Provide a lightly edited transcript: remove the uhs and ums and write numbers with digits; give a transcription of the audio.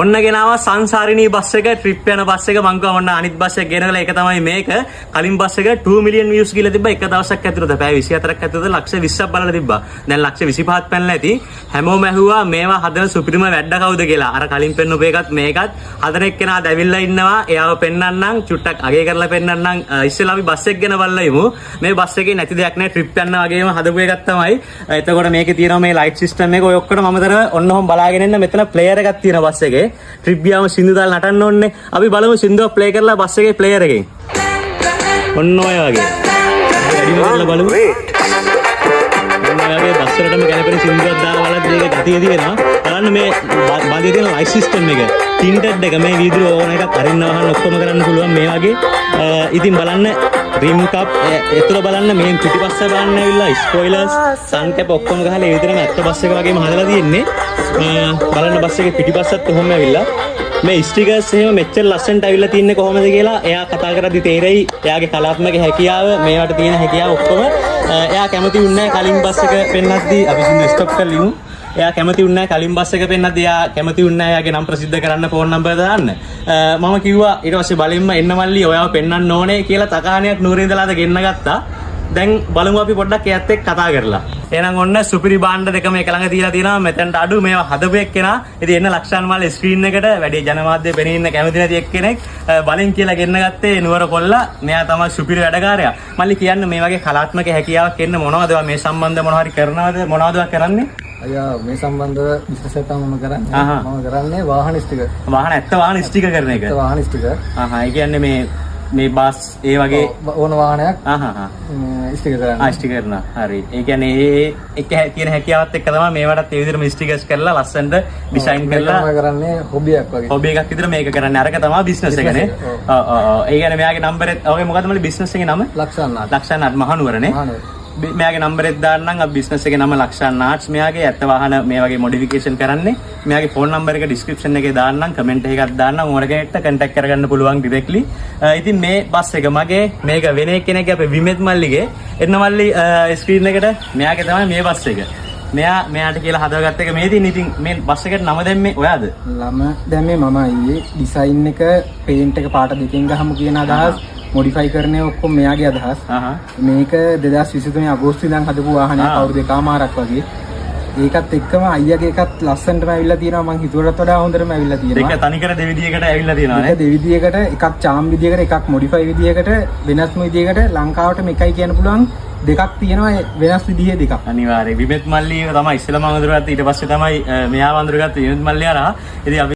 ඔන්න ගෙනාවා සංසාරිනී බස් එක ට්‍රිප් යන බස් එක මං කිව්වා ඔන්න අනිත් බස් එක ගෙනගලා ඒක තමයි මේක. කලින් බස් එක 2 මිලියන් views කියලා තිබ්බා එක දවසක් ඇතුළත. පැය 24ක් ඇතුළත ලක්ෂ 20ක් බලලා තිබ්බා. දැන් ලක්ෂ 25ක් පැනලා ඇති. හැමෝම ඇහුවා මේවා හදන සුපිරිම වැඩ කවුද කියලා. අර කලින් පෙන්නපු එකත් මේකත් හදන එක්කෙනා දැවිල්ලා ඉන්නවා. එයාව පෙන්නන්නම් චුට්ටක් අගේ කරලා පෙන්නන්නම්. ඉස්සෙල්ලා අපි බස් එක ගැන බලලා ඉමු. මේ බස් එකේ නැති දෙයක් නෑ ට්‍රිප් යන්න වගේම හදපු එකක් තමයි. එතකොට මේකේ තියෙනවා මේ ලයිට් සිස්ටම් එක. ඔය ඔක්කොම මම ඔන්න ඔහොම බලාගෙන ඉන්න මෙතන ප්ලේයර් එකක් තියෙනවා බස් එකේ. ට්‍රිප් ගියාම සින්දු දාලා නටන්න ඕනේ. අපි බලමු සින්දුව ප්ලේ කරලා බස් එකේ ප්ලේයර් එකෙන්. ඔන්න ඔය වගේ. වැඩිම කරලා බලමු. ඔන්න ඔය වගේ බස් වලටම ගැලපෙන සින්දුවක් දාලා බලද්දි මේක ගතිය තියෙනවා. බලන්න මේ බඳේ තියෙන ලයිට් සිස්ටම් එක. ටින්ටඩ් එක මේ වීදුරු ඕන එකක් අරින්න වහන්න ඔක්කොම කරන්න පුළුවන් මේ වගේ. ඉතින් බලන්න රිම් කප් එතන බලන්න මේ පිටිපස්ස බලන්න ඇවිල්ලා ස්පොයිලර්ස් සන් කැප් ඔක්කොම ගහලා ඒ විතරම ඇත්ත බස් එක වගේම හදලා තියෙන්නේ. බලන්න බස් එකේ පිටිපස්සත් කොහොම ඇවිල්ලා මේ ස්ටිකර්ස් එහෙම මෙච්චර ලස්සනට ඇවිල්ලා තින්නේ කොහොමද කියලා එයා කතා කරද්දි තේරෙයි. එයාගේ කලාත්මක හැකියාව මේවට තියෙන හැකියාව ඔක්කොම එයා කැමති වුණේ කලින් බස් එක පෙන්නද්දී අපි සින්දු ස්ටොප් කරලා ඉමු. එයා කැමති වුණේ කලින් බස් එක පෙන්නද්දී එයා කැමති වුණේ එයාගේ නම් ප්‍රසිද්ධ කරන්න ෆෝන් නම්බර් දාන්න. මම කිව්වා ඊට පස්සේ බලෙන්න එන්න මල්ලි ඔයාව පෙන්නන්න ඕනේ කියලා තකාණියක් නුවර ඉඳලාද ගෙන්න ගත්තා. දැන් බලමු අපි පොඩ්ඩක් එයාත් එක්ක කතා කරලා. එහෙනම් ඔන්න සුපිරි භාණ්ඩ දෙකම එක ළඟ තියලා තියෙනවා. මෙතනට අඩු මේවා හදපු එක්කෙනා. ඉතින් එන්න ලක්ෂාන් මාලේ ස්ක්‍රීන් එකට වැඩි ජනමාධ්‍ය පෙනී ඉන්න කැමති නැති එක්කෙනෙක් බලෙන් කියලා ගෙන්න ගත්තේ නුවර කොල්ලා. මෙයා තමයි සුපිරි වැඩකාරයා. මල්ලි කියන්න මේ වගේ කලාත්මක හැකියාවක් එන්න මොනවද මේ සම්බන්ධ මොනවා හරි කරනවද මොනවද කරන්නේ? අයියා මේ සම්බන්ධව බිස්නස් එකක් මම කරන්නේ. මම කරන්නේ වාහන ස්ටිකර්. වාහන ඇත්ත වාහන ස්ටිකර් කරන එක. ඇත්ත වාහන ස්ටිකර්. ඒ කියන්නේ මේ බස් ඒ වගේ ඕන වාහනයක් ස්ටිකර් කරනවා. ස්ටිකර් කරනවා. හරි. ඒ කියන්නේ ඒ එක තියෙන හැකියාවත් එක්ක තමයි මේවටත් ඒ විදිහටම ස්ටිකර්ස් කරලා ලස්සනට ඩිසයින් කරලා මම කරන්නේ හොබියක් වගේ. හොබි එකක් විතර මේක කරන්නේ. අරක තමයි බිස්නස් එකනේ. ඒ කියන්නේ මෙයාගේ නම්බර් එක ඔගේ මොකද්ද මලි බිස්නස් එකේ නම? ලක්ෂාන් මහනුවරනේ. මෙයාගේ නම්බර් එක දාන්නම් අපි බිස්නස් එකේ නම ලක්ෂාන් ආර්ට්ස්. මෙයාගේ ඇත්ත වාහන මේ වගේ මොඩිෆිකේෂන් කරන්නේ. මෙයාගේ ෆෝන් නම්බර් එක ඩිස්ක්‍රිප්ෂන් එකේ දාන්නම් කමෙන්ට් එකක් දාන්නම් ඕනකෙනෙක්ට කන්ටැක්ට් කරගන්න පුළුවන් ඩිරෙක්ට්ලි. ඉතින් මේ බස් එක මගේ මේක වෙන කෙනෙක්ගේ අපේ විමෙත් මල්ලිගේ එන්න මල්ලි ස්ක්‍රීන් එකට මෙයාගේ තමයි මේ බස් එක. මෙයාට කියලා හදාගත්ත එක මේ තියෙන. ඉතින් මේ බස් එකට නම දැම්මේ ඔයාද? නම දැම්මේ මම අයියේ. ඩිසයින් එක පේන්ට් එක පාට දෙකෙන් ගහමු කියන අදහස් මොඩිෆයි කරන්නේ ඔක්කොම මෙයාගේ අදහස්. මේක 2023 අගෝස්තු ඉඳන් හදපු වාහනයක් අවුරුදු දෙකමාරක් වගේ. ඒකත් එක්කම අයියාගේ එකත් ලස්සනටම ඇවිල්ලා තියෙනවා. මං හිතුවටත් වඩා හොඳටම ඇවිල්ලා තියෙනවා. දෙක තනිකර දෙවිදියකට ඇවිල්ලා තියෙනවා නේ. දෙවිදියකට එකක් චාම් විදියකට එකක් මොඩිෆයි විදියකට වෙනස්ම විදියකට ලංකාවට මේකයි කියන්න පුළුවන් දෙකක් තියෙනවා වෙනස් විදිහේ දෙකක්. අනිවාර්යයෙන් විමෙත් මල්ලි තමයි ඉස්සෙල්ලාම අඳුරගත්තේ. ඊට පස්සේ තමයි මෙයාව අඳුරගත්තේ විමෙත් මල්ලි ආරා. ඉතින්